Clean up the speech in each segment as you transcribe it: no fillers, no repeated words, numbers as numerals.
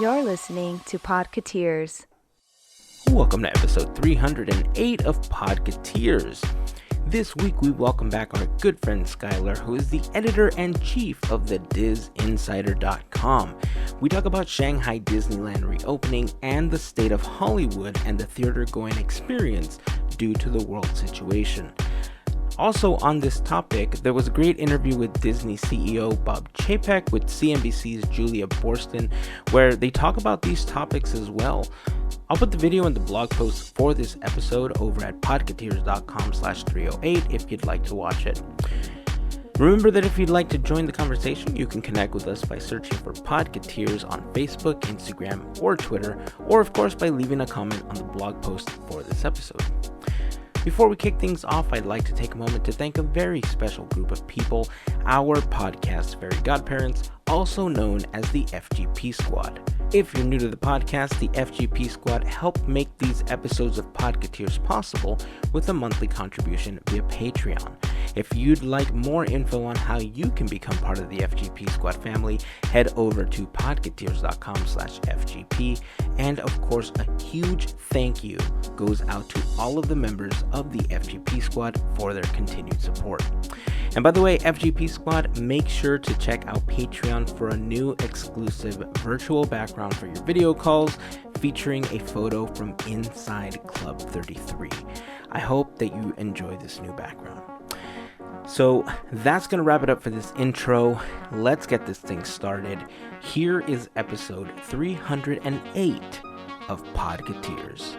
You're listening to Podketeers. Welcome to episode 308 of Podketeers. This week we welcome back our good friend Skyler, who is the editor-in-chief of the DizInsider.com. We talk about Shanghai Disneyland reopening and the state of Hollywood and the theater-going experience due to the world situation. Also on this topic, there was a great interview with Disney CEO Bob Chapek with CNBC's Julia Boorstin, where they talk about these topics as well. I'll put the video and the blog post for this episode over at podketeers.com/308 if you'd like to watch it. Remember that if you'd like to join the conversation, you can connect with us by searching for Podketeers on Facebook, Instagram, or Twitter, or of course by leaving a comment on the blog post for this episode. Before we kick things off, I'd like to take a moment to thank a very special group of people, our podcast Fairy Godparents, also known as the FGP Squad. If you're new to the podcast, the FGP Squad help make these episodes of Podketeers possible with a monthly contribution via Patreon. If you'd like more info on how you can become part of the FGP Squad family, head over to podketeers.com/FGP. And of course, a huge thank you goes out to all of the members of the FGP Squad for their continued support. And by the way, FGP Squad, make sure to check out Patreon for a new exclusive virtual background for your video calls featuring a photo from inside Club 33. I hope that you enjoy this new background. So that's going to wrap it up for this intro. Let's get this thing started. Here is episode 308 of Podketeers.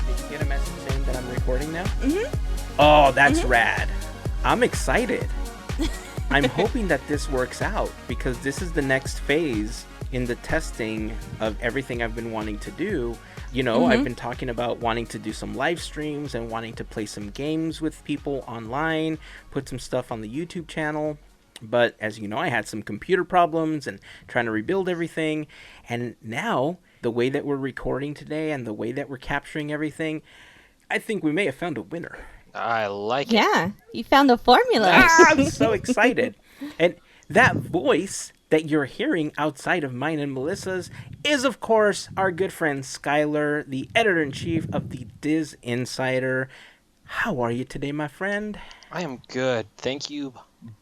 Did you get a message saying that I'm recording now? Mm-hmm. Oh, that's rad. I'm excited. I'm hoping that this works out because this is the next phase in the testing of everything I've been wanting to do. You know, I've been talking about wanting to do some live streams and wanting to play some games with people online, put some stuff on the YouTube channel. But as you know, I had some computer problems and trying to rebuild everything. And now the way that we're recording today and the way that we're capturing everything, I think we may have found a winner. I like it. Yeah, you found a formula. I'm so excited. And that voice that you're hearing outside of mine and Melissa's is, of course, our good friend Skyler, the editor-in-chief of the Diz Insider. How are you today, my friend? I am good. Thank you,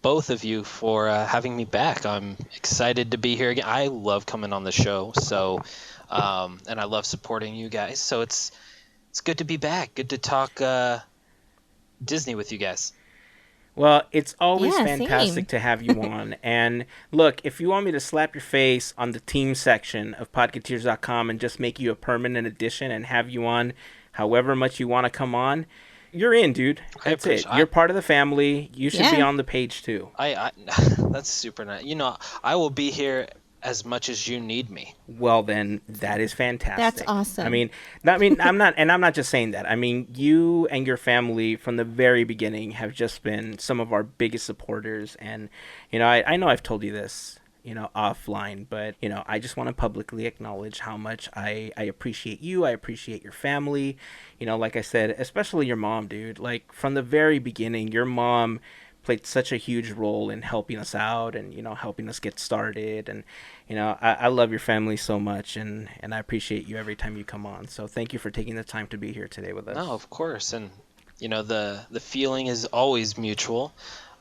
both of you, for having me back. I'm excited to be here again. I love coming on the show, so and I love supporting you guys. So it's good to be back. Good to talk Disney with you guys. Well, it's always Yeah, fantastic same. to have you on. And look, if you want me to slap your face on the team section of Podketeers.com and just make you a permanent addition and have you on however much you want to come on, you're in, dude. That's it. You're part of the family. You should be Yeah. on the page too. I that's super nice. You know, I will be here as much as you need me. Well, then that is fantastic. That's awesome. I'm not just saying that. I mean, you and your family from the very beginning have just been some of our biggest supporters. And, you know, I know I've told you this, you know, offline, but, you know, I just want to publicly acknowledge how much I appreciate you. I appreciate your family. You know, like I said, especially your mom, dude. Like from the very beginning, your mom played such a huge role in helping us out and, you know, helping us get started. And, you know, I love your family so much and I appreciate you every time you come on. So thank you for taking the time to be here today with us. No, of course. And, you know, the feeling is always mutual.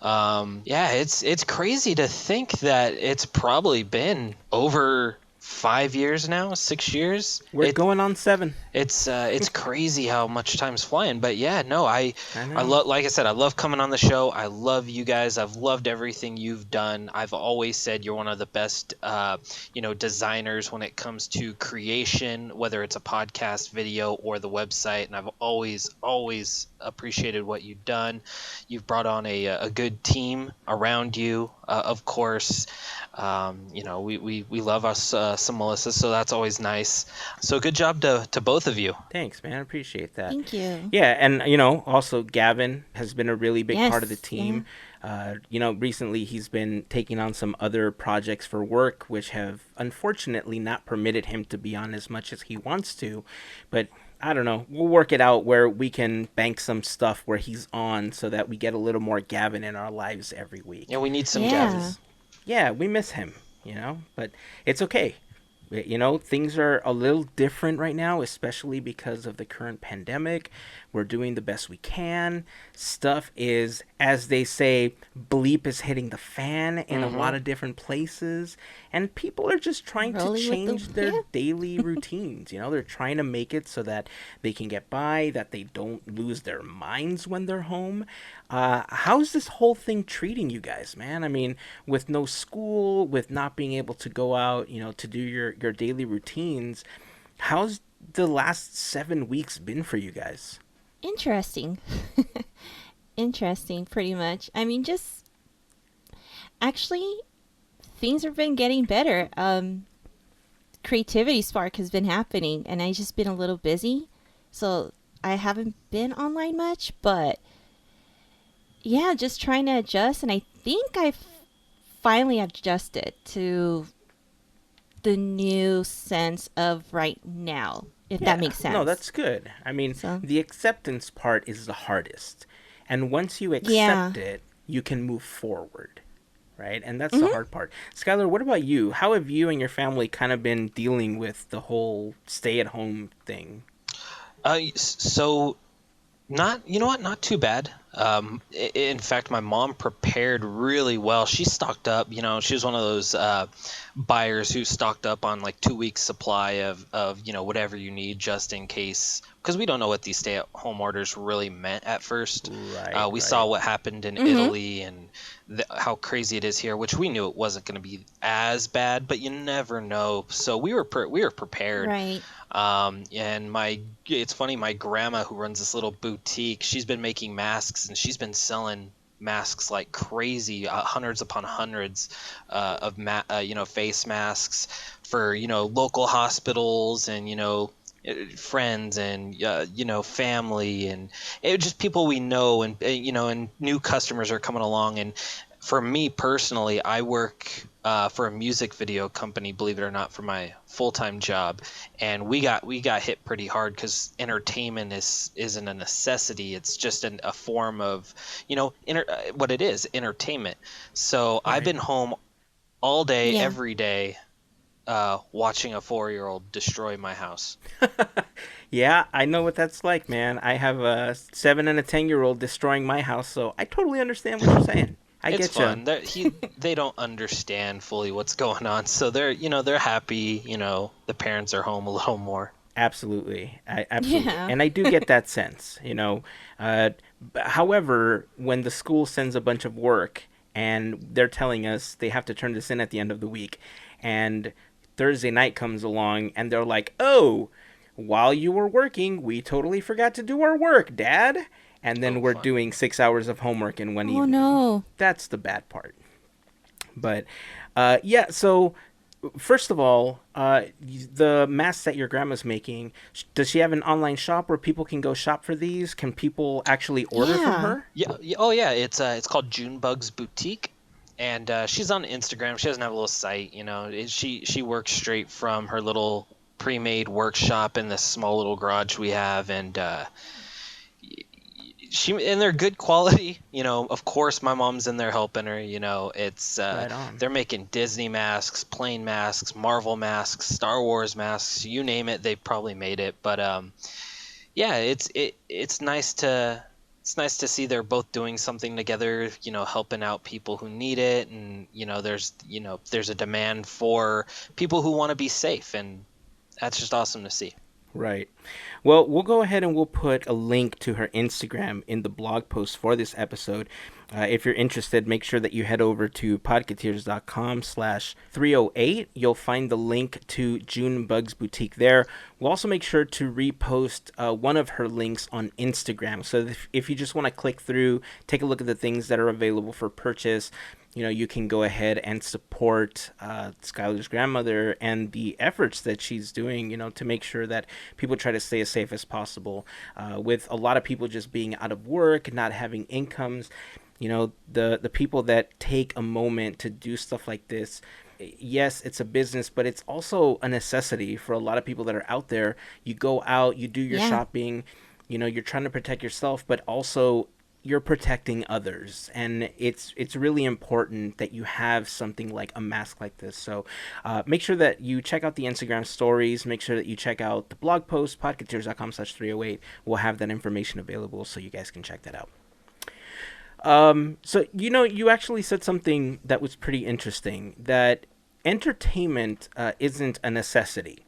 Yeah, it's crazy to think that it's probably been over 5 years now, 6 years. We're going on 7. It's crazy how much time's flying. But yeah, no, I know. love, like I said, I love coming on the show. I love you guys. I've loved everything you've done. I've always said you're one of the best, designers when it comes to creation, whether it's a podcast, video, or the website. And I've always appreciated what you've done. You've brought on a good team around you, of course. We love us some Melissa, so that's always nice. So good job to both of you. Thanks, man. I appreciate that. Thank you. Yeah, and, you know, also Gavin has been a really big part of the Yes, team. Recently he's been taking on some other projects for work, which have unfortunately not permitted him to be on as much as he wants to. But I don't know. We'll work it out where we can bank some stuff where he's on so that we get a little more Gavin in our lives every week. Yeah, we need some Yeah. Gavs. Yeah, we miss him, but it's okay. Things are a little different right now, especially because of the current pandemic. We're doing the best we can. Stuff is, as they say, bleep is hitting the fan in a lot of different places. And people are just trying Rolling to with change the- their yeah. daily routines. They're trying to make it so that they can get by, that they don't lose their minds when they're home. How's this whole thing treating you guys, man? I mean, with no school, with not being able to go out, to do your daily routines, how's the last 7 weeks been for you guys? Interesting. Interesting, pretty much. I mean, just actually, things have been getting better. Creativity spark has been happening, and I just been a little busy, so I haven't been online much. But yeah, just trying to adjust, and I think I've finally adjusted to the new sense of right now, if that makes sense. No, that's good. I mean, So- the acceptance part is the hardest. And once you accept it, you can move forward, right? And that's the hard part. Skyler, what about you? How have you and your family kind of been dealing with the whole stay-at-home thing? Not too bad. In fact, my mom prepared really well. She stocked up. She was one of those buyers who stocked up on like 2 weeks supply of whatever you need just in case, because we don't know what these stay-at-home orders really meant at first. We saw what happened in Italy and how crazy it is here, which we knew it wasn't going to be as bad, but you never know. So we were prepared. Right. And it's funny, my grandma who runs this little boutique, she's been making masks and she's been selling masks like crazy, hundreds upon hundreds of face masks for local hospitals and friends and family, and just people we know, and and new customers are coming along. And for me personally, I work for a music video company, believe it or not, for my full-time job, and we got hit pretty hard because entertainment isn't a necessity. It's just a form of what it is, entertainment. So I've been home all day, every day, watching a 4-year-old destroy my house. Yeah, I know what that's like, man. I have a 7 and a 10-year-old destroying my house, so I totally understand what you're saying. It's get fun. They don't understand fully what's going on, so they're happy. The parents are home a little more. Absolutely. Absolutely. Yeah. And I do get that sense, However, when the school sends a bunch of work and they're telling us they have to turn this in at the end of the week, and Thursday night comes along and they're like, "Oh, while you were working, we totally forgot to do our work, Dad." And then we're doing 6 hours of homework in one evening. Oh no. That's the bad part. But so first of all, the masks that your grandma's making, does she have an online shop where people can go shop for these? Can people actually order from her? Yeah. Oh yeah. It's called Junebugs Boutique, and she's on Instagram. She doesn't have a little site. She works straight from her little pre-made workshop in this small little garage we have, and they're good quality. Of course my mom's in there helping her. It's Right on. They're making Disney masks, plane masks, Marvel masks, Star Wars masks, you name it, they probably made it. But it's nice to see they're both doing something together, helping out people who need it. And there's a demand for people who want to be safe, and that's just awesome to see. Right. Well, we'll go ahead and we'll put a link to her Instagram in the blog post for this episode. If you're interested, make sure that you head over to podketeers.com/308. You'll find the link to Junebugs Boutique there. We'll also make sure to repost one of her links on Instagram. So if you just want to click through, take a look at the things that are available for purchase, you can go ahead and support Skyler's grandmother and the efforts that she's doing, to make sure that people try to stay as safe as possible. With a lot of people just being out of work, not having incomes, the people that take a moment to do stuff like this, yes, it's a business, but it's also a necessity for a lot of people that are out there. You go out, you do your Yeah. shopping, you're trying to protect yourself, but also you're protecting others, and it's really important that you have something like a mask like this. So make sure that you check out the Instagram stories. Make sure that you check out the blog post, podketeers.com/308. We'll have that information available so you guys can check that out. So you actually said something that was pretty interesting, that entertainment isn't a necessity,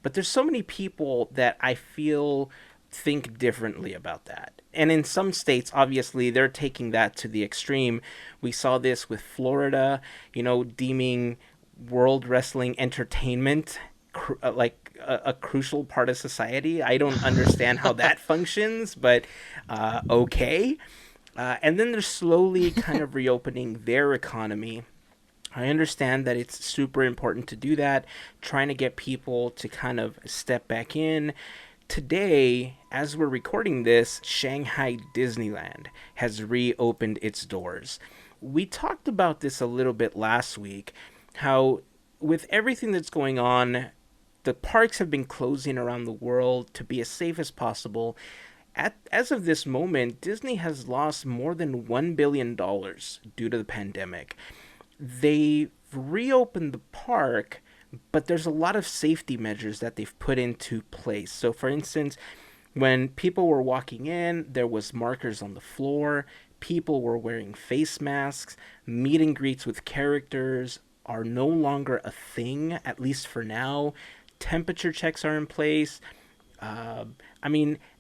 but there's so many people that I feel think differently about that. And in some states, obviously, they're taking that to the extreme. We saw this with Florida, deeming world wrestling entertainment like a crucial part of society. I don't understand how that functions, but okay. And then they're slowly kind of reopening their economy. I understand that it's super important to do that, trying to get people to kind of step back in. Today, as we're recording this, Shanghai Disneyland has reopened its doors. We talked about this a little bit last week, how with everything that's going on, the parks have been closing around the world to be as safe as possible. As of this moment, Disney has lost more than $1 billion due to the pandemic. They've reopened the park, but there's a lot of safety measures that they've put into place. So, for instance, when people were walking in, there was markers on the floor. People were wearing face masks. Meet and greets with characters are no longer a thing, at least for now. Temperature checks are in place.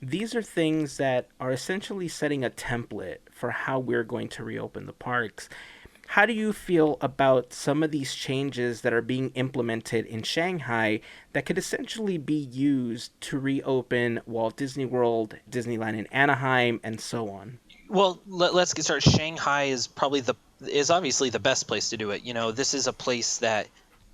These are things that are essentially setting a template for how we're going to reopen the parks. How do you feel about some of these changes that are being implemented in Shanghai that could essentially be used to reopen Walt Disney World, Disneyland in Anaheim, and so on? Well, let's get started. Shanghai is obviously the best place to do it. This is a place that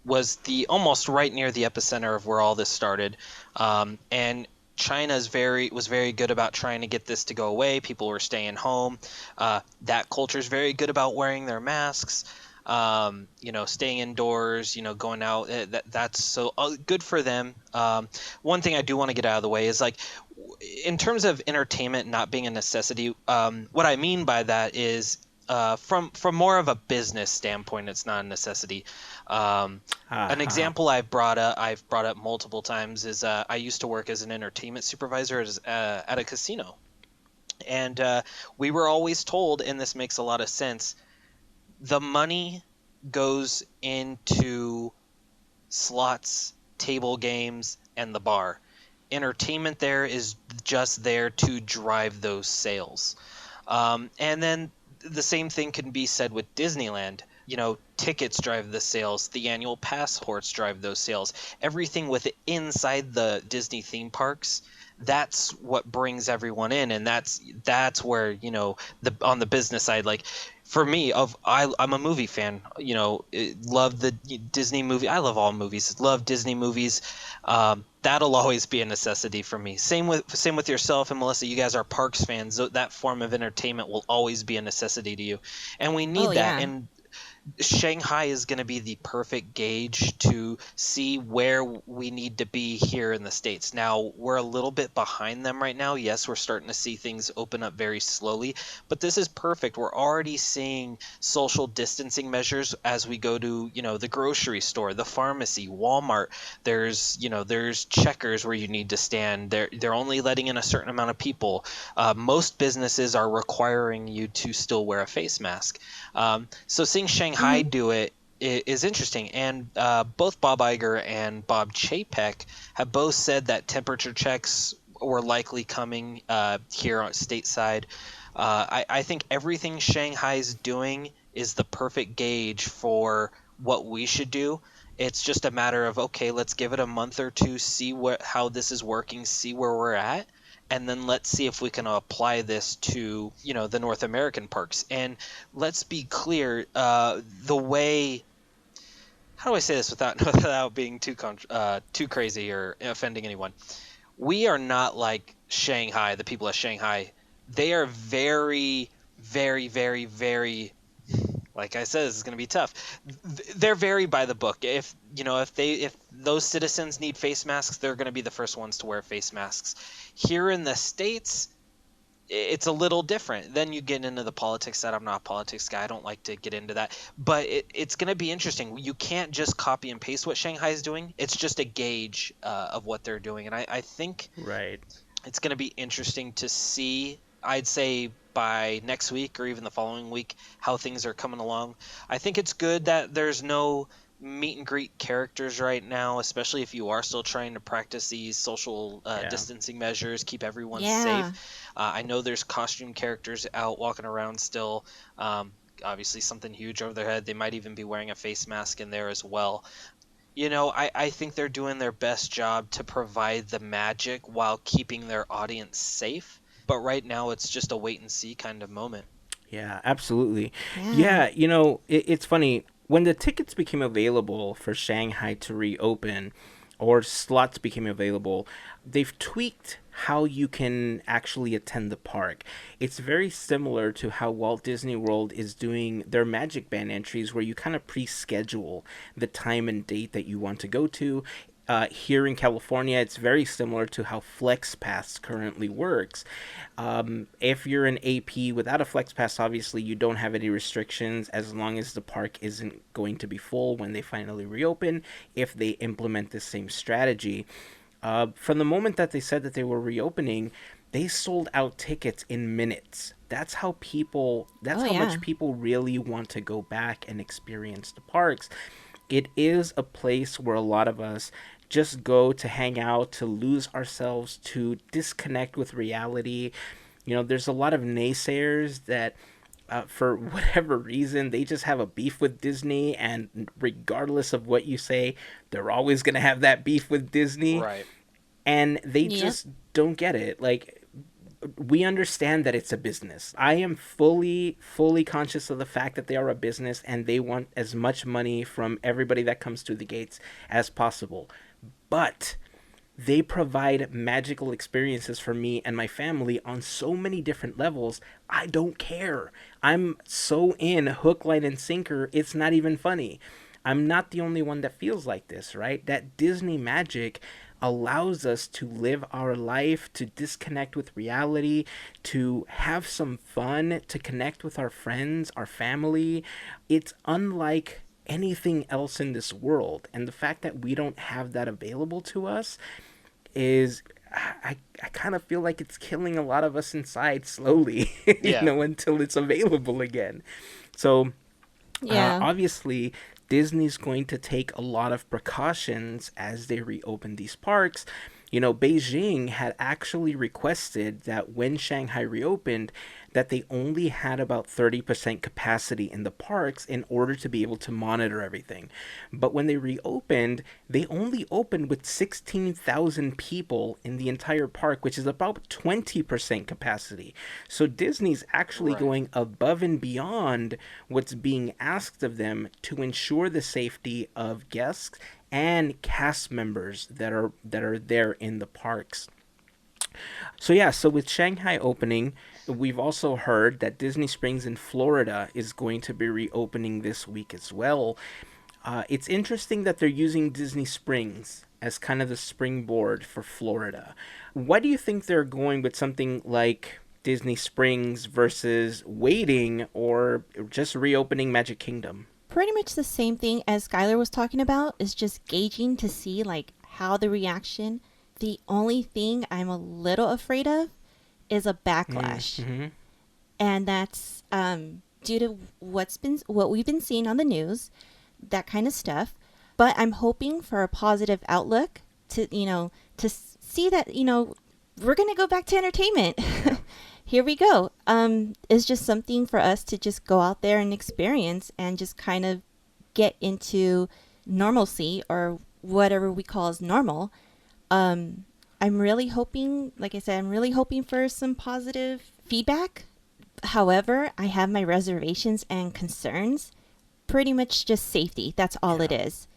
was almost right near the epicenter of where all this started, and China was very good about trying to get this to go away. People were staying home. That culture is very good about wearing their masks. Staying indoors. Going out. That's so good for them. One thing I do want to get out of the way is, like, in terms of entertainment not being a necessity. What I mean by that is, from more of a business standpoint, it's not a necessity. An example I've brought up multiple times is I used to work as an entertainment supervisor at a casino, and we were always told, and this makes a lot of sense, the money goes into slots, table games, and the bar. Entertainment there is just there to drive those sales, and then the same thing can be said with Disneyland. Tickets drive the sales. The annual passports drive those sales. Everything inside the Disney theme parks, that's what brings everyone in, and that's where on the business side, like for me, I'm a movie fan. Love the Disney movie. I love all movies. Love Disney movies. That'll always be a necessity for me. Same with yourself and Melissa. You guys are parks fans. So that form of entertainment will always be a necessity to you, and we need that. Yeah. And Shanghai is going to be the perfect gauge to see where we need to be here in the States. Now, we're a little bit behind them right now. Yes, we're starting to see things open up very slowly, but this is perfect. We're already seeing social distancing measures as we go to, the grocery store, the pharmacy, Walmart. There's checkers where you need to stand. They're only letting in a certain amount of people. Most businesses are requiring you to still wear a face mask. So seeing Shanghai do it is interesting, and both Bob Iger and Bob Chapek have both said that temperature checks were likely coming here on stateside. I think everything Shanghai's doing is the perfect gauge for what we should do. It's just a matter of, okay, let's give it a month or two, see how this is working, see where we're at, and then let's see if we can apply this to, the North American parks. And let's be clear, the way, how do I say this without being too crazy or offending anyone? We are not like Shanghai, the people of Shanghai. They are very, very, very, very like I said, it's going to be tough. They're very by the book. If those citizens need face masks, they're going to be the first ones to wear face masks. Here in the States, it's a little different. Then you get into the politics side. I'm not a politics guy. I don't like to get into that. But it's going to be interesting. You can't just copy and paste what Shanghai is doing. It's just a gauge of what they're doing. And I think it's going to be interesting to see, I'd say, by next week or even the following week, how things are coming along. I think it's good that there's no meet and greet characters right now, especially if you are still trying to practice these social distancing measures, keep everyone safe. I know there's costume characters out walking around still. Obviously something huge over their head. They might even be wearing a face mask in there as well. I think they're doing their best job to provide the magic while keeping their audience safe. But right now it's just a wait and see kind of moment. Yeah, absolutely. Yeah, it's funny. When the tickets became available for Shanghai to reopen, or slots became available, they've tweaked how you can actually attend the park. It's very similar to how Walt Disney World is doing their Magic Band entries, where you kind of pre-schedule the time and date that you want to go to. Here in California, it's very similar to how FlexPass currently works. If you're an AP without a FlexPass, obviously you don't have any restrictions as long as the park isn't going to be full when they finally reopen, if they implement the same strategy. From the moment that they said that they were reopening, they sold out tickets in minutes. That's how much people really want to go back and experience the parks. It is a place where a lot of us just go to hang out, to lose ourselves, to disconnect with reality. There's a lot of naysayers that for whatever reason, they just have a beef with Disney, and regardless of what you say, they're always going to have that beef with Disney. Right. And they just don't get it. Like, we understand that it's a business. I am fully conscious of the fact that they are a business and they want as much money from everybody that comes through the gates as possible. But they provide magical experiences for me and my family on so many different levels. I don't care. I'm so in hook, line, and sinker, it's not even funny. I'm not the only one that feels like this, right? That Disney magic allows us to live our life, to disconnect with reality, to have some fun, to connect with our friends, our family. It's unlike anything else in this world. And the fact that we don't have that available to us is, I kind of feel like it's killing a lot of us inside slowly, until it's available again. So obviously Disney's going to take a lot of precautions as they reopen these parks. Beijing had actually requested that when Shanghai reopened, that they only had about 30% capacity in the parks in order to be able to monitor everything. But when they reopened, they only opened with 16,000 people in the entire park, which is about 20% capacity. So Disney's actually going above and beyond what's being asked of them to ensure the safety of guests and cast members that are there in the parks. So with Shanghai opening, we've also heard that Disney Springs in Florida is going to be reopening this week as well. It's interesting that they're using Disney Springs as kind of the springboard for Florida. Why do you think they're going with something like Disney Springs versus waiting or just reopening Magic Kingdom? Pretty much the same thing as Skyler was talking about, is just gauging to see how the reaction. The only thing I'm a little afraid of is a backlash. Mm-hmm. And that's due to what we've been seeing on the news, that kind of stuff. But I'm hoping for a positive outlook to see that, we're going to go back to entertainment. Here we go. It's just something for us to just go out there and experience and just kind of get into normalcy, or whatever we call as normal. I'm really hoping, like I said, I'm really hoping for some positive feedback. However, I have my reservations and concerns. Pretty much just safety. That's all it is.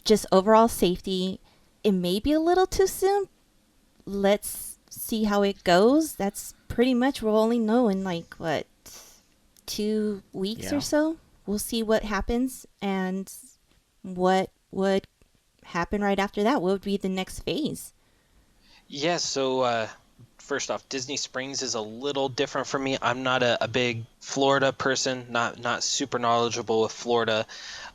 Just overall safety. It may be a little too soon. Let's see how it goes. That's pretty much, we'll only know in 2 weeks Yeah. or so. We'll see what happens and what would happen right after that. What would be the next phase? Yeah, so first off, Disney Springs is a little different for me. I'm not a big Florida person, not super knowledgeable with Florida.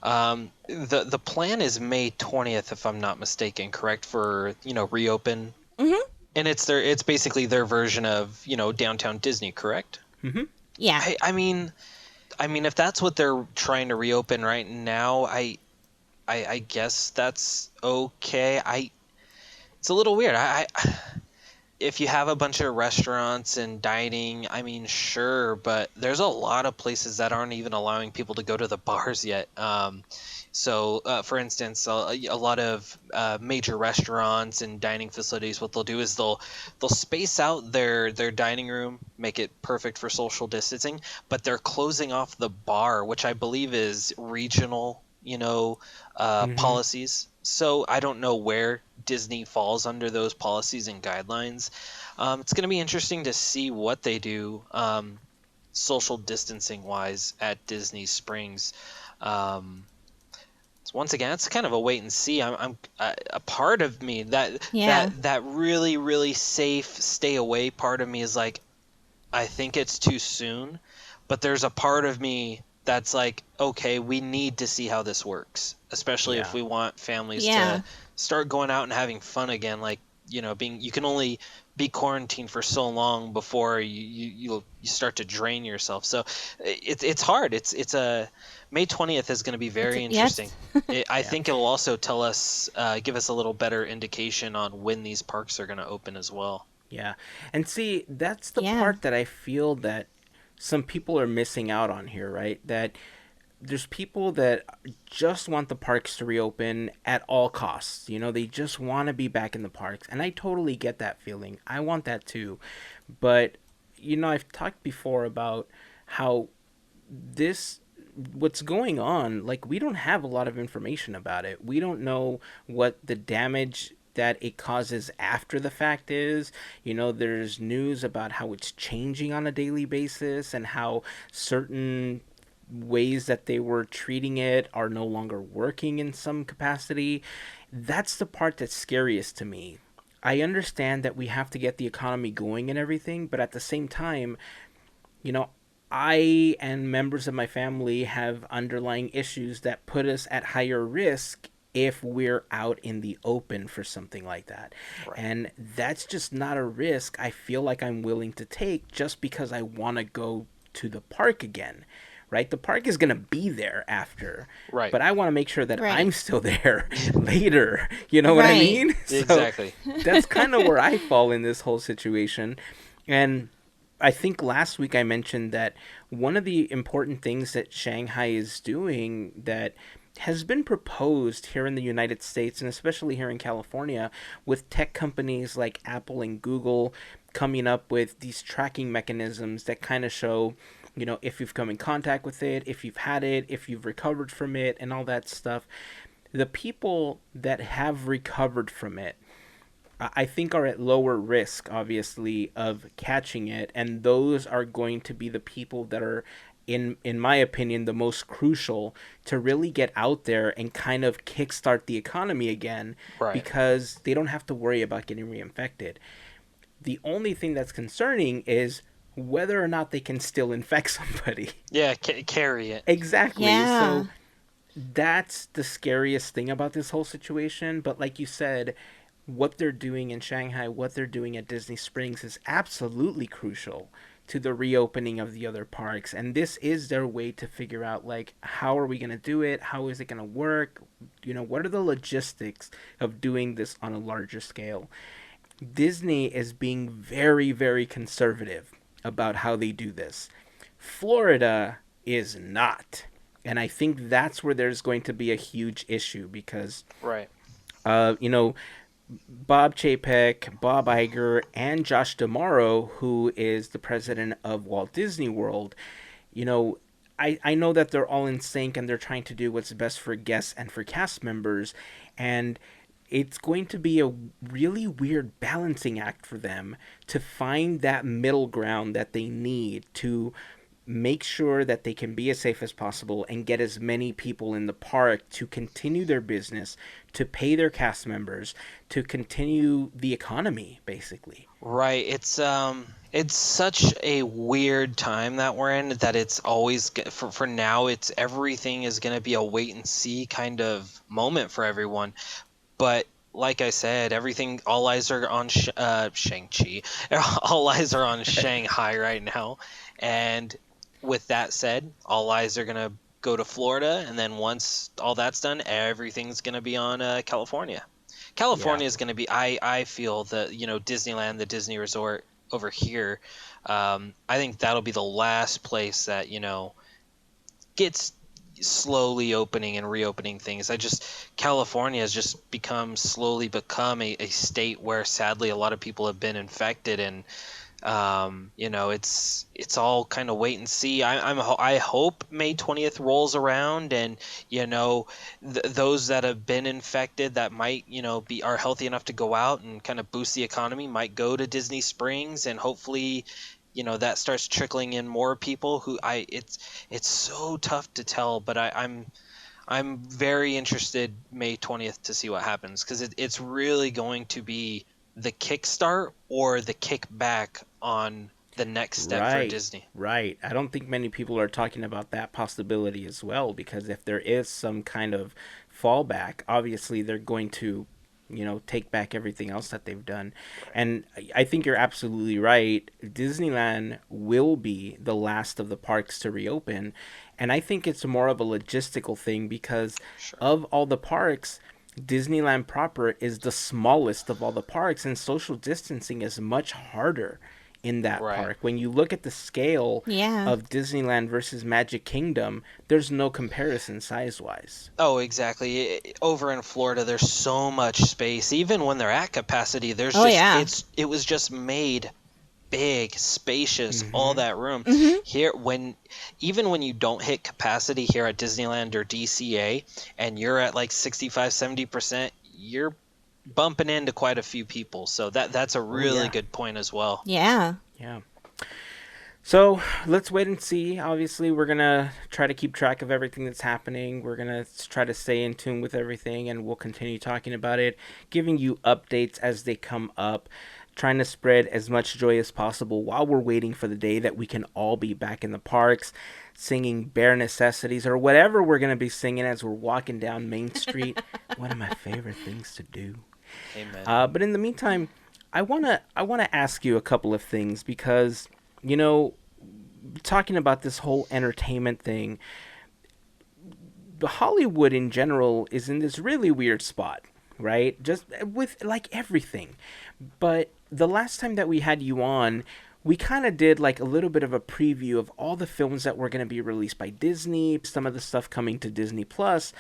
The plan is May 20th, if I'm not mistaken, correct, for reopen, Mm-hmm. and it's basically their version of downtown Disney, correct? Mm-hmm. Yeah. I mean, if that's what they're trying to reopen right now, I guess that's okay. It's a little weird. If you have a bunch of restaurants and dining, I mean, sure, but there's a lot of places that aren't even allowing people to go to the bars yet. For instance, a lot of major restaurants and dining facilities, what they'll do is they'll space out their dining room, make it perfect for social distancing, but they're closing off the bar, which I believe is regional, Mm-hmm. policies. So I don't know where Disney falls under those policies and guidelines. It's going to be interesting to see what they do social distancing wise at Disney Springs. Once again, it's kind of a wait and see. I'm a part of me Yeah. that really really safe stay away part of me is like, I think it's too soon, but there's a part of me that's like, okay, we need to see how this works, especially if Yeah. we want families Yeah. to start going out and having fun again. Like, you can only be quarantined for so long before you start to drain yourself. So it's hard. It's a May 20th is going to be very interesting. Yes. I Yeah. think it'll also tell us, give us a little better indication on when these parks are going to open as well. Yeah. And see, that's the Yeah. part that I feel that some people are missing out on here, right? That there's people that just want the parks to reopen at all costs. They just want to be back in the parks. And I totally get that feeling. I want that too. But, I've talked before about how this what's going on, like, we don't have a lot of information about it. We don't know what the damage that it causes after the fact is. There's news about how it's changing on a daily basis and how certain ways that they were treating it are no longer working in some capacity. That's the part that's scariest to me. I understand that we have to get the economy going and everything, but at the same time, you know, I and members of my family have underlying issues that put us at higher risk if we're out in the open for something like that. Right. And that's just not a risk I feel like I'm willing to take just because I want to go to the park again. Right? The park is going to be there after. Right. But I want to make sure that Right. I'm still there later. You know what I Right. mean? Exactly. That's kind of where I fall in this whole situation. And I think last week I mentioned that one of the important things that Shanghai is doing that has been proposed here in the United States and especially here in California with tech companies like Apple and Google coming up with these tracking mechanisms that kind of show, if you've come in contact with it, if you've had it, if you've recovered from it, and all that stuff. The people that have recovered from it, I think, are at lower risk, obviously, of catching it, and those are going to be the people that are, in my opinion, the most crucial to really get out there and kind of kickstart the economy again, Right. because they don't have to worry about getting reinfected. The only thing that's concerning is whether or not they can still infect somebody. Yeah, carry it. Exactly. Yeah. So that's the scariest thing about this whole situation. But like you said, what they're doing in Shanghai, what they're doing at Disney Springs is absolutely crucial to the reopening of the other parks. And this is their way to figure out, like, how are we going to do it? How is it going to work? What are the logistics of doing this on a larger scale? Disney is being very, very conservative about how they do this. Florida is not. And I think that's where there's going to be a huge issue because, Right. Bob Chapek, Bob Iger, and Josh D'Amaro, who is the president of Walt Disney World, I know that they're all in sync and they're trying to do what's best for guests and for cast members. And it's going to be a really weird balancing act for them to find that middle ground that they need to make sure that they can be as safe as possible and get as many people in the park to continue their business, to pay their cast members, to continue the economy, basically. Right. It's such a weird time that we're in that it's always for now it's everything is going to be a wait and see kind of moment for everyone. But like I said, all eyes are on Shang-Chi. All eyes are on Shanghai right now. And with that said, all eyes are going to go to Florida. And then once all that's done, everything's going to be on California. California is going to be, I feel, Disneyland, the Disney Resort over here. I think that'll be the last place that, gets slowly opening and reopening things. California has just slowly become a state where sadly a lot of people have been infected, and it's all kind of wait and see. I hope May 20th rolls around, and those that have been infected that might are healthy enough to go out and kind of boost the economy might go to Disney Springs, and hopefully that starts trickling in more people who it's so tough to tell, but I'm very interested May 20th to see what happens, because it's really going to be the kickstart or the kickback on the next step for Disney. Right. I don't think many people are talking about that possibility as well, because if there is some kind of fallback, obviously they're going to take back everything else that they've done. And I think you're absolutely right. Disneyland will be the last of the parks to reopen. And I think it's more of a logistical thing, because of all the parks, Disneyland proper is the smallest of all the parks, and social distancing is much harder in that park. When you look at the scale of Disneyland versus Magic Kingdom, there's no comparison size-wise. Oh, exactly. Over in Florida, there's so much space. Even when they're at capacity, it was just made big, spacious, all that room. Here, even when you don't hit capacity here at Disneyland or DCA, and you're at like 65-70%, you're bumping into quite a few people. So that's a really good point as well. Yeah. So let's wait and see. Obviously, we're going to try to keep track of everything that's happening. We're going to try to stay in tune with everything, and we'll continue talking about it, giving you updates as they come up, trying to spread as much joy as possible while we're waiting for the day that we can all be back in the parks, singing Bare Necessities or whatever we're going to be singing as we're walking down Main Street. One of my favorite things to do. Amen. But in the meantime, I wanna ask you a couple of things, because talking about this whole entertainment thing, Hollywood in general is in this really weird spot, right? Just with like everything. But the last time that we had you on, we kind of did like a little bit of a preview of all the films that were going to be released by Disney, some of the stuff coming to Disney Plus,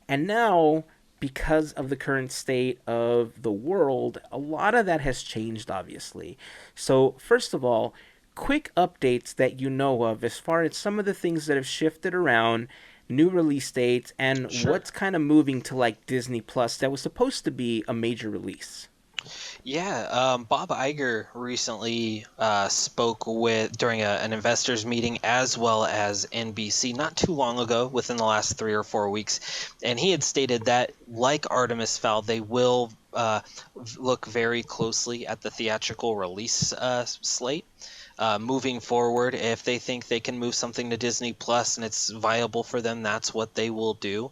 and now, because of the current state of the world, a lot of that has changed, obviously. So, first of all, quick updates that you know of as far as some of the things that have shifted around, new release dates, and what's kind of moving to like Disney Plus that was supposed to be a major release. Yeah, Bob Iger recently spoke during an investors meeting, as well as NBC, not too long ago, within the last 3 or 4 weeks, and he had stated that, like Artemis Fowl, they will look very closely at the theatrical release slate. Moving forward, if they think they can move something to Disney Plus and it's viable for them, that's what they will do.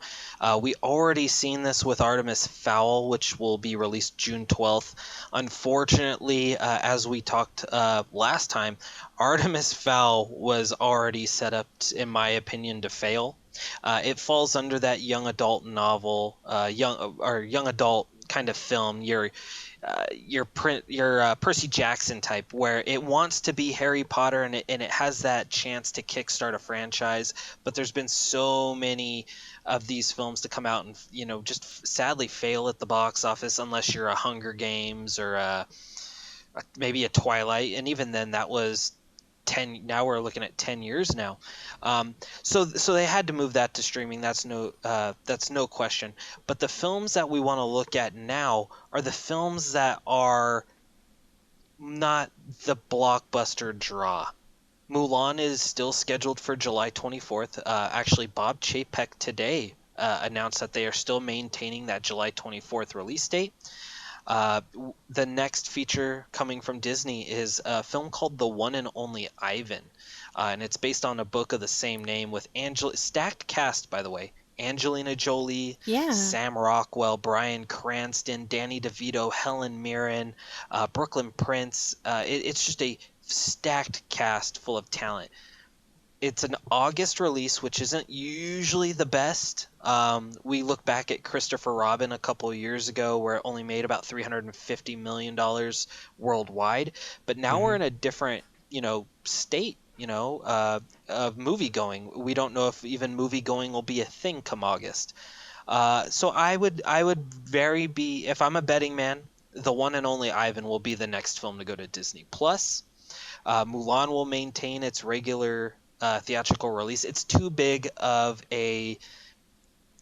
We already seen this with Artemis Fowl, which will be released June 12th. Unfortunately, as we talked last time, Artemis Fowl was already set up, in my opinion, to fail. It falls under that young adult novel, young adult kind of film. Your Percy Jackson type, where it wants to be Harry Potter and it has that chance to kickstart a franchise, but there's been so many of these films to come out and just sadly fail at the box office, unless you're a Hunger Games or maybe a Twilight, and even then that was 10. Now we're looking at 10 years now. So they had to move that to streaming. That's no question. But the films that we want to look at now are the films that are not the blockbuster draw. Mulan is still scheduled for July 24th. Actually, Bob Chapek today announced that they are still maintaining that July 24th release date. The next feature coming from Disney is a film called The One and Only Ivan. And it's based on a book of the same name with stacked cast, by the way. Angelina Jolie, Yeah. Sam Rockwell, Bryan Cranston, Danny DeVito, Helen Mirren, Brooklyn Prince. It's just a stacked cast full of talent. It's an August release, which isn't usually the best. We look back at Christopher Robin a couple of years ago, where it only made about $350 million worldwide. But now we're in a different, state, of movie going. We don't know if even movie going will be a thing come August. So I would if I'm a betting man, The One and Only Ivan will be the next film to go to Disney Plus. Mulan will maintain its regular theatrical release. It's too big of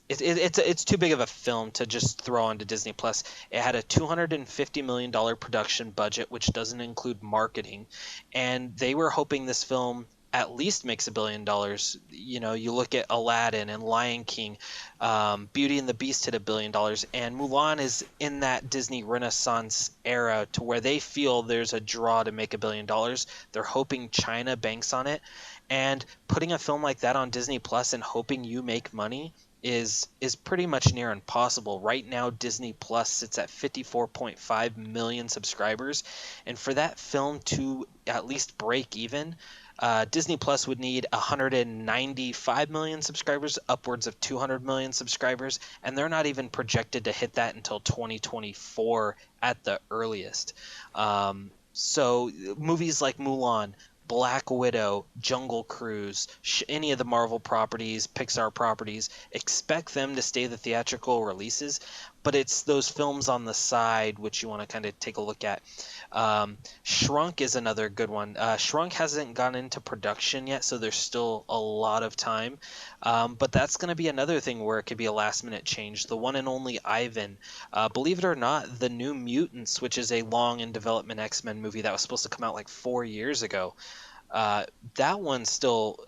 it's too big of a film to just throw onto Disney Plus. It had a $250 million production budget, which doesn't include marketing, and they were hoping this film at least makes $1 billion. You look at Aladdin and Lion King, Beauty and the Beast hit $1 billion, and Mulan is in that Disney Renaissance era to where they feel there's a draw to make $1 billion. They're hoping China banks on it, and putting a film like that on Disney Plus and hoping you make money is pretty much near impossible. Right now, Disney Plus sits at 54.5 million subscribers, and for that film to at least break even, Disney Plus would need 195 million subscribers, upwards of 200 million subscribers, and they're not even projected to hit that until 2024 at the earliest. So movies like Mulan, Black Widow, Jungle Cruise, any of the Marvel properties, Pixar properties, expect them to stay the theatrical releases, but it's those films on the side which you want to kind of take a look at. Shrunk is another good one. Shrunk hasn't gone into production yet, so there's still a lot of time, but that's going to be another thing where it could be a last-minute change. The One and Only Ivan. Believe it or not, The New Mutants, which is a long-in-development X-Men movie that was supposed to come out like 4 years ago, that one's still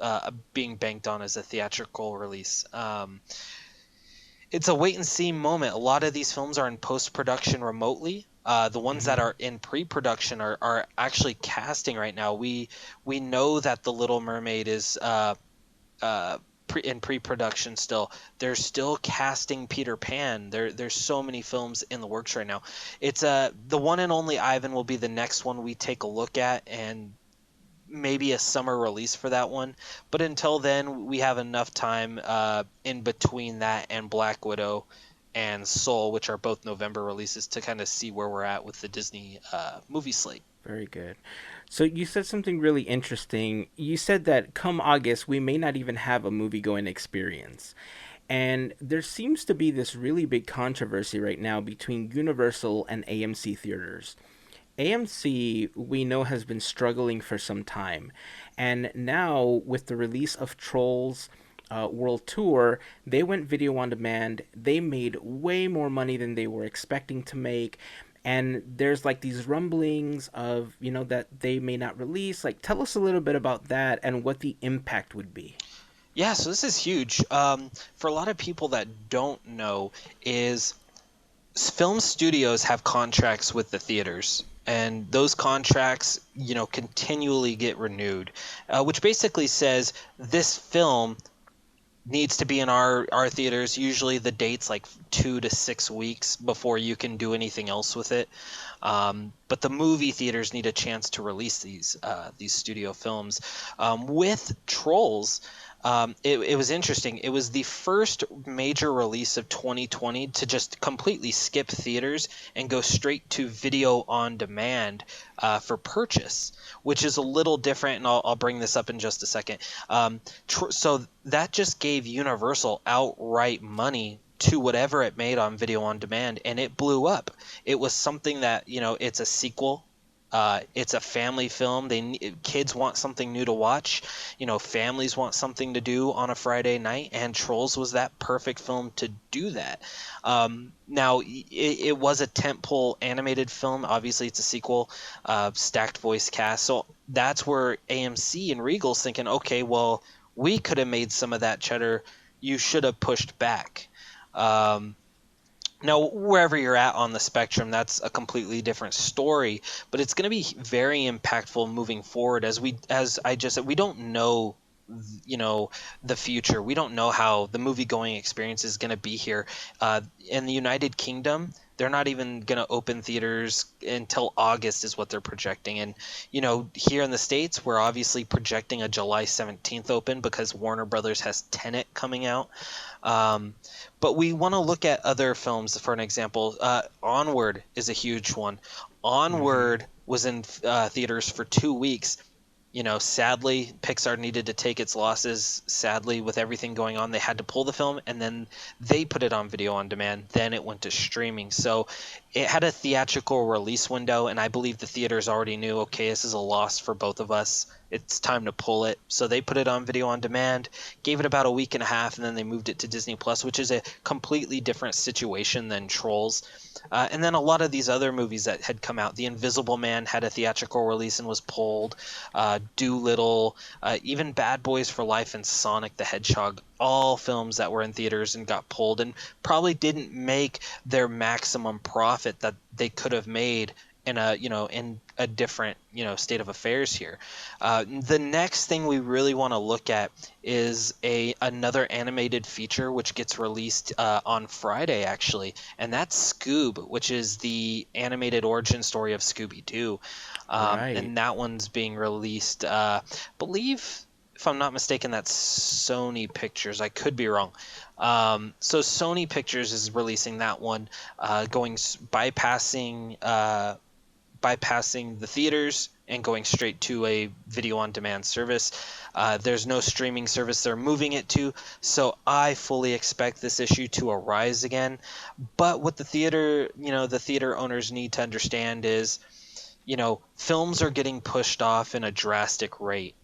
being banked on as a theatrical release. It's a wait-and-see moment. A lot of these films are in post-production remotely. The ones that are in pre-production are actually casting right now. We know that The Little Mermaid is in pre-production still. They're still casting Peter Pan. There's so many films in the works right now. It's The One and Only Ivan will be the next one we take a look at, and maybe a summer release for that one. But until then, we have enough time in between that and Black Widow and Soul, which are both November releases, to kind of see where we're at with the Disney movie slate. Very good. So you said something really interesting. You said that come August, we may not even have a movie-going experience. And there seems to be this really big controversy right now between Universal and AMC theaters. AMC, we know, has been struggling for some time. And now, with the release of Trolls World Tour, they went video on demand. They made way more money than they were expecting to make. And there's like these rumblings of, that they may not release. Like, tell us a little bit about that and what the impact would be. Yeah, so this is huge. For a lot of people that don't know, is film studios have contracts with the theaters. And those contracts, continually get renewed, which basically says this film needs to be in our theaters. Usually the date's like 2 to 6 weeks before you can do anything else with it. But the movie theaters need a chance to release these studio films. With Trolls, it was interesting. It was the first major release of 2020 to just completely skip theaters and go straight to video on demand for purchase, which is a little different, and I'll bring this up in just a second. So that just gave Universal outright money to whatever it made on video on demand, and it blew up. It was something that, it's a sequel It's a family film. Kids want something new to watch. Families want something to do on a Friday night, and Trolls was that perfect film to do that. Now, it was a tentpole animated film. Obviously, it's a sequel, stacked voice cast. So that's where AMC and Regal's thinking, okay, well, we could have made some of that cheddar. You should have pushed back. Now, wherever you're at on the spectrum, that's a completely different story, but it's going to be very impactful moving forward. As I just said, we don't know, the future. We don't know how the movie going experience is going to be here. In the United Kingdom, they're not even going to open theaters until August is what they're projecting. And, here in the States, we're obviously projecting a July 17th open because Warner Brothers has Tenet coming out. But we want to look at other films. For an example, Onward is a huge one. Onward was in theaters for 2 weeks. Sadly, Pixar needed to take its losses. Sadly, with everything going on, they had to pull the film, and then they put it on video on demand. Then it went to streaming. So it had a theatrical release window, and I believe the theaters already knew, okay, this is a loss for both of us. It's time to pull it. So they put it on video on demand, gave it about a week and a half, and then they moved it to Disney Plus, which is a completely different situation than Trolls. And then a lot of these other movies that had come out. The Invisible Man had a theatrical release and was pulled. Doolittle, even Bad Boys for Life and Sonic the Hedgehog, all films that were in theaters and got pulled and probably didn't make their maximum profit that they could have made in a different state of affairs here. The next thing we really want to look at is another animated feature which gets released on Friday actually, and that's Scoob, which is the animated origin story of Scooby-Doo. Right. And that one's being released, believe, if I'm not mistaken, that's Sony Pictures. I could be wrong. So Sony Pictures is releasing that one, bypassing the theaters and going straight to a video on demand service. There's no streaming service they're moving it to, so I fully expect this issue to arise again. But what the theater owners need to understand is, films are getting pushed off in a drastic rate.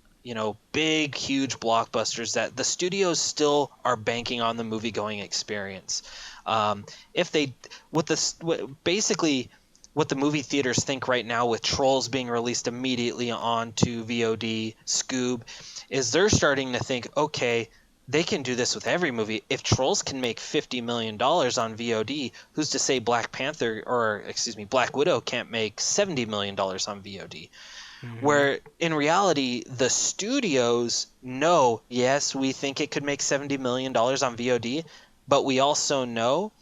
Big, huge blockbusters that the studios still are banking on the movie-going experience. What the movie theaters think right now with Trolls being released immediately onto VOD, Scoob, is they're starting to think, okay, they can do this with every movie. If Trolls can make $50 million on VOD, who's to say Black Widow can't make $70 million on VOD? Where in reality, the studios know, yes, we think it could make $70 million on VOD, but we also know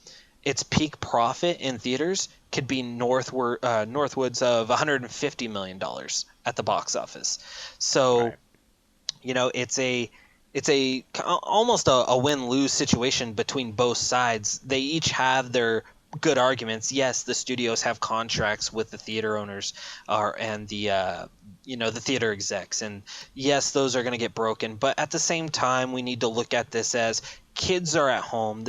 its peak profit in theaters could be northwards of $150 million at the box office. So, Right. It's almost a win-lose situation between both sides. They each have their good arguments. Yes, the studios have contracts with the theater owners and the theater execs, and yes, those are going to get broken. But at the same time, we need to look at this as kids are at home.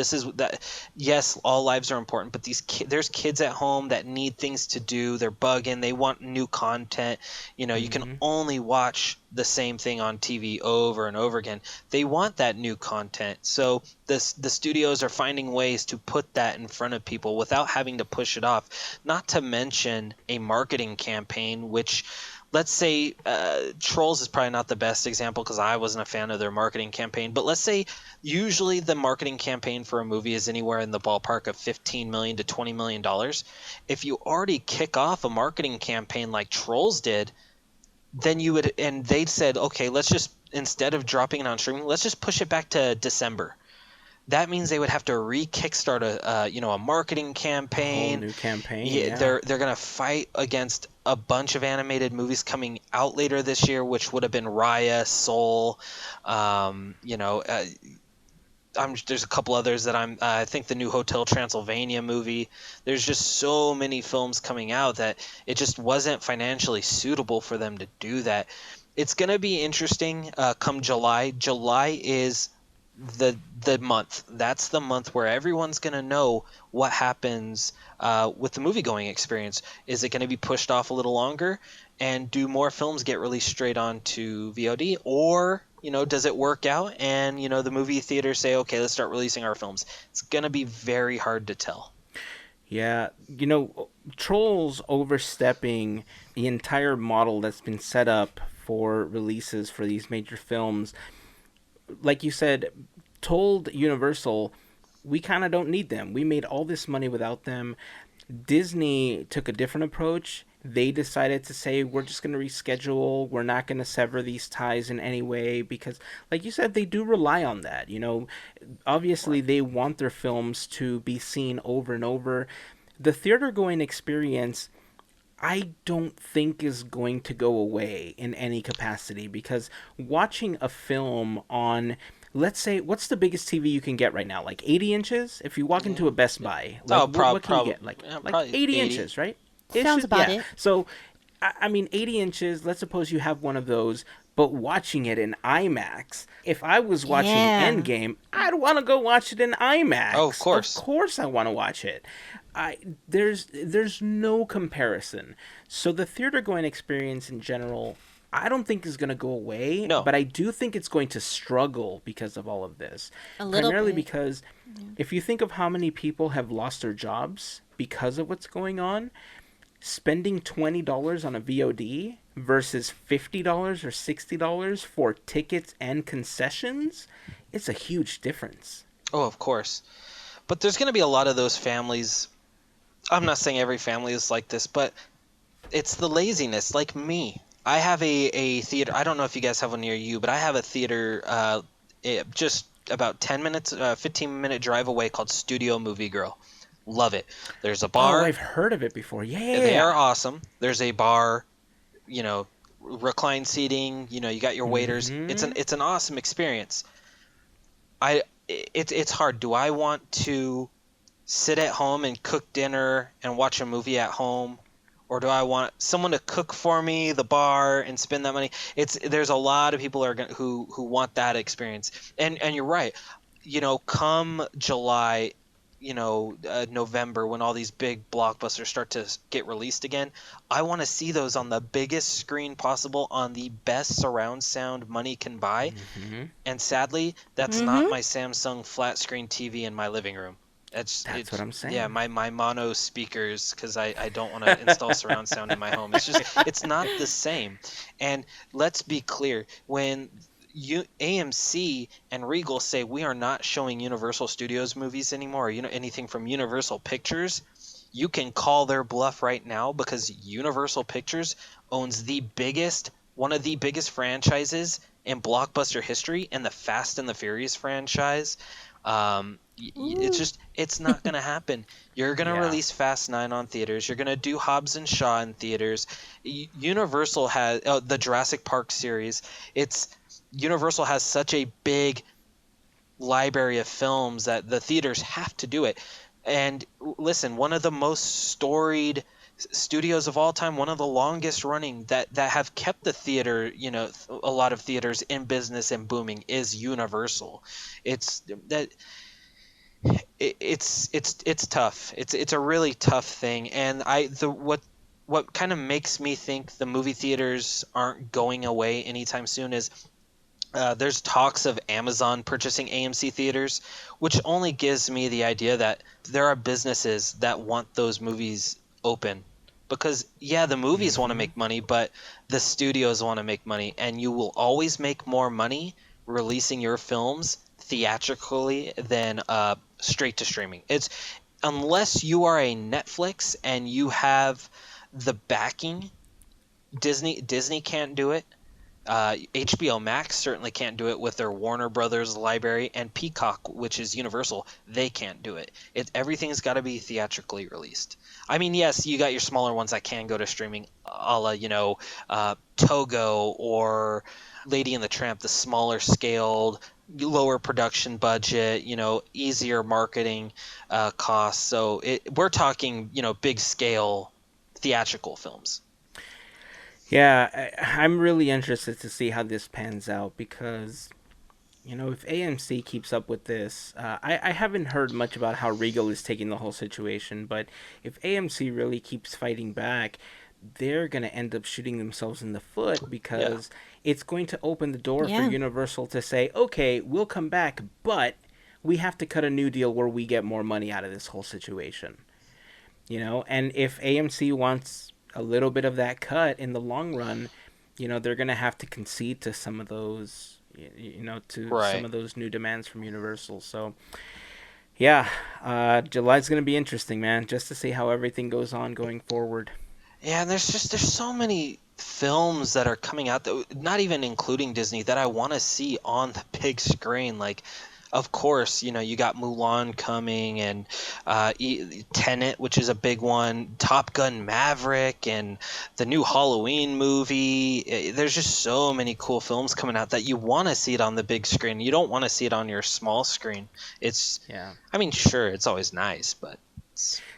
Yes, all lives are important, but there's kids at home that need things to do. They're bugging. They want new content. You can only watch the same thing on TV over and over again. They want that new content. So the studios are finding ways to put that in front of people without having to push it off. Not to mention a marketing campaign, which, let's say, Trolls is probably not the best example because I wasn't a fan of their marketing campaign. But let's say usually the marketing campaign for a movie is anywhere in the ballpark of $15 million to $20 million. If you already kick off a marketing campaign like Trolls did, then you would, and they'd said, okay, let's just, instead of dropping it on streaming, let's just push it back to December. That means they would have to re-kickstart a marketing campaign. A whole new campaign. Yeah. They're going to fight against a bunch of animated movies coming out later this year, which would have been Raya, Soul. There's a couple others that I think the new Hotel Transylvania movie. There's just so many films coming out that it just wasn't financially suitable for them to do that. It's going to be interesting come July. July is the month. That's the month where everyone's going to know what happens with the movie going experience. Is it going to be pushed off a little longer, and do more films get released straight onto VOD, or does it work out and the movie theaters say, okay, let's start releasing our films? It's going to be very hard to tell. Yeah, Trolls overstepping the entire model that's been set up for releases for these major films. Like you said, told Universal, we kind of don't need them. We made all this money without them. Disney took a different approach. They decided to say, we're just going to reschedule. We're not going to sever these ties in any way because, like you said, they do rely on that. Obviously, they want their films to be seen over and over. The theater going experience, I don't think is going to go away in any capacity because watching a film on, let's say, what's the biggest TV you can get right now? Like 80 inches? If you walk into a Best Buy, what can you get? Like 80 inches, right? Sounds about it. So, I mean, 80 inches, let's suppose you have one of those, but watching it in IMAX. If I was watching Endgame, I'd want to go watch it in IMAX. Oh, of course. Of course I want to watch it. There's no comparison. So the theater going experience in general, I don't think is going to go away. No. But I do think it's going to struggle because of all of this. A little Primarily bit. because if you think of how many people have lost their jobs because of what's going on, spending $20 on a VOD versus $50 or $60 for tickets and concessions, it's a huge difference. Oh, of course. But there's going to be a lot of those families. I'm not saying every family is like this, but it's the laziness. Like me, I have a theater. I don't know if you guys have one near you, but I have a theater just about 15-minute drive away called Studio Movie Girl. Love it. There's a bar. Oh, I've heard of it before. Yeah. They are awesome. There's a bar, recline seating, you got your waiters. Mm-hmm. It's an awesome experience. It's hard. Do I want to sit at home and cook dinner and watch a movie at home, or do I want someone to cook for me, the bar, and spend that money? There's a lot of people who want that experience. And you're right. Come July, November, when all these big blockbusters start to get released again, I want to see those on the biggest screen possible on the best surround sound money can buy. Mm-hmm. And sadly, that's not my Samsung flat screen TV in my living room. That's what I'm saying. Yeah, my mono speakers, because I don't want to install surround sound in my home. It's not the same. And let's be clear, when AMC and Regal say we are not showing Universal Studios movies anymore, or anything from Universal Pictures, you can call their bluff right now, because Universal Pictures owns one of the biggest franchises in blockbuster history, and the Fast and the Furious franchise. It's not going to happen. You're going to release Fast 9 on theaters. You're going to do Hobbs and Shaw in theaters. Universal has the Jurassic Park series. Universal has such a big library of films that the theaters have to do it. And listen, one of the most storied studios of all time, one of the longest running that have kept the theater, a lot of theaters in business and booming, is Universal. It's tough. It's a really tough thing. And what kind of makes me think the movie theaters aren't going away anytime soon is there's talks of Amazon purchasing AMC theaters, which only gives me the idea that there are businesses that want those movies open. Because, the movies want to make money, but the studios want to make money. And you will always make more money releasing your films theatrically than straight to streaming. Unless you are a Netflix and you have the backing, Disney can't do it. HBO Max certainly can't do it with their Warner Brothers library, and Peacock, which is Universal, they can't do it. Everything's got to be theatrically released. I mean, yes, you got your smaller ones that can go to streaming, a la, Togo or Lady and the Tramp, the smaller scaled, lower production budget, easier marketing costs. So we're talking, big scale theatrical films. Yeah, I'm really interested to see how this pans out because if AMC keeps up with this, I haven't heard much about how Regal is taking the whole situation, but if AMC really keeps fighting back, they're going to end up shooting themselves in the foot because it's going to open the door for Universal to say, okay, we'll come back, but we have to cut a new deal where we get more money out of this whole situation. And if AMC wants a little bit of that cut in the long run, they're going to have to concede to some of those, some of those new demands from Universal. So, July's going to be interesting, man, just to see how everything goes on going forward. Yeah, and there's so many films that are coming out, that, not even including Disney, that I want to see on the big screen. Like, of course, you got Mulan coming, and Tenet, which is a big one, Top Gun Maverick, and the new Halloween movie. There's just so many cool films coming out that you want to see it on the big screen. You don't want to see it on your small screen. I mean, sure, it's always nice, but...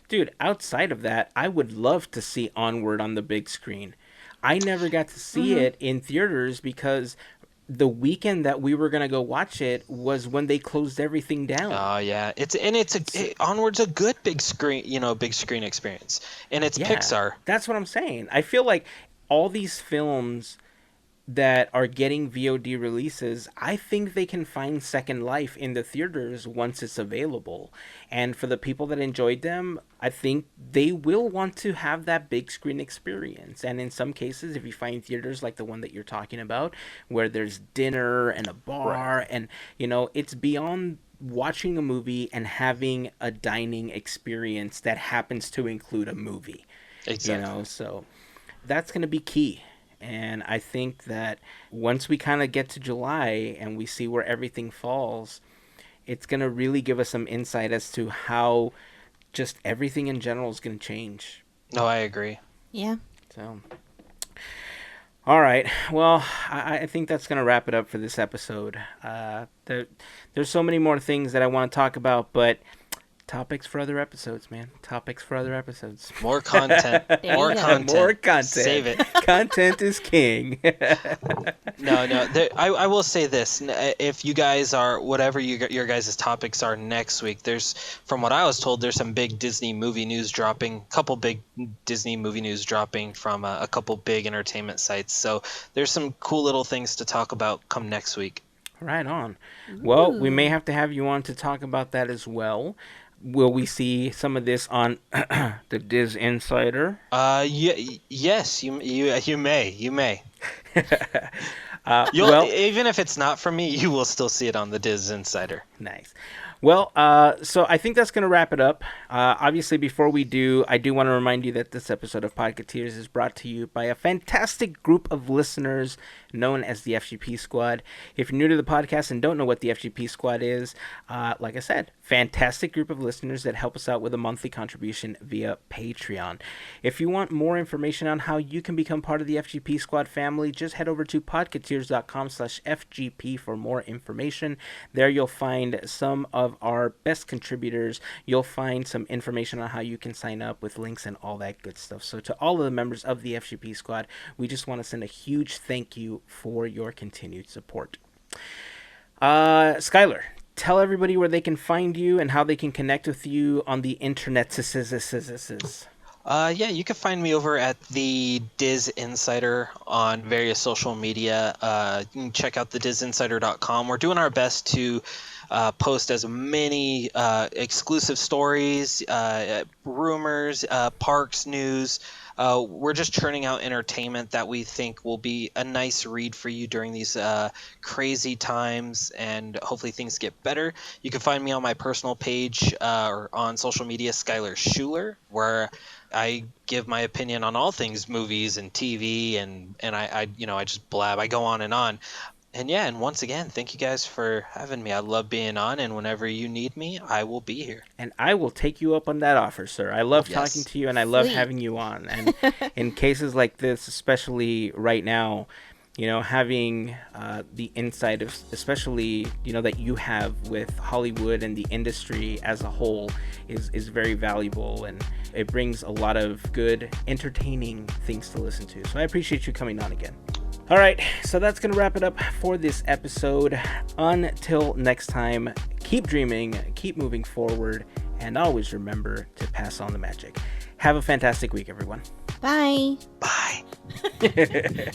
Dude, outside of that, I would love to see Onward on the big screen. I never got to see it in theaters because the weekend that we were going to go watch it was when they closed everything down. Oh, yeah. Onward's a good big screen experience. And it's Pixar. That's what I'm saying. I feel like all these films that are getting VOD releases, I think they can find second life in the theaters once it's available. And for the people that enjoyed them, I think they will want to have that big screen experience. And in some cases, if you find theaters like the one that you're talking about, where there's dinner and a bar, and, it's beyond watching a movie and having a dining experience that happens to include a movie. Exactly. So that's going to be key. And I think that once we kind of get to July and we see where everything falls, it's going to really give us some insight as to how just everything in general is going to change. No, I agree. Yeah. So, all right. Well, I think that's going to wrap it up for this episode. There's so many more things that I want to talk about, but topics for other episodes, man. Topics for other episodes. More content. More content. Save it. Content is king. No. I will say this. If you guys are, whatever your guys' topics are next week, from what I was told, there's some big Disney movie news dropping, from a couple big entertainment sites. So there's some cool little things to talk about come next week. Right on. Well, we may have to have you on to talk about that as well. Will we see some of this on the Diz Insider? Yes, you may. Even if it's not from me, you will still see it on the Diz Insider. Nice. Well, so I think that's going to wrap it up. Obviously, before we do, I do want to remind you that this episode of Podketeers is brought to you by a fantastic group of listeners known as the FGP Squad. If you're new to the podcast and don't know what the FGP Squad is, like I said, fantastic group of listeners that help us out with a monthly contribution via Patreon. If you want more information on how you can become part of the FGP Squad family, just head over to podketeers.com/FGP for more information. There you'll find some of our best contributors. You'll find some information on how you can sign up with links and all that good stuff. So to all of the members of the FGP Squad, we just want to send a huge thank you for your continued support. Skyler, tell everybody where they can find you and how they can connect with you on the internet. You can find me over at the Diz Insider on various social media. You can check out the dizinsider.com. We're doing our best to post as many exclusive stories, rumors, parks news. We're just churning out entertainment that we think will be a nice read for you during these crazy times, and hopefully things get better. You can find me on my personal page or on social media, Skyler Schuler, where I give my opinion on all things movies and TV, and I just blab. I go on and on. And once again, thank you guys for having me. I love being on, and whenever you need me, I will be here. And I will take you up on that offer, sir. I love talking to you, and I love having you on. And in cases like this, especially right now, having the insight of, especially, that you have with Hollywood and the industry as a whole is very valuable, and it brings a lot of good, entertaining things to listen to. So I appreciate you coming on again. All right, so that's going to wrap it up for this episode. Until next time, keep dreaming, keep moving forward, and always remember to pass on the magic. Have a fantastic week, everyone. Bye. Bye.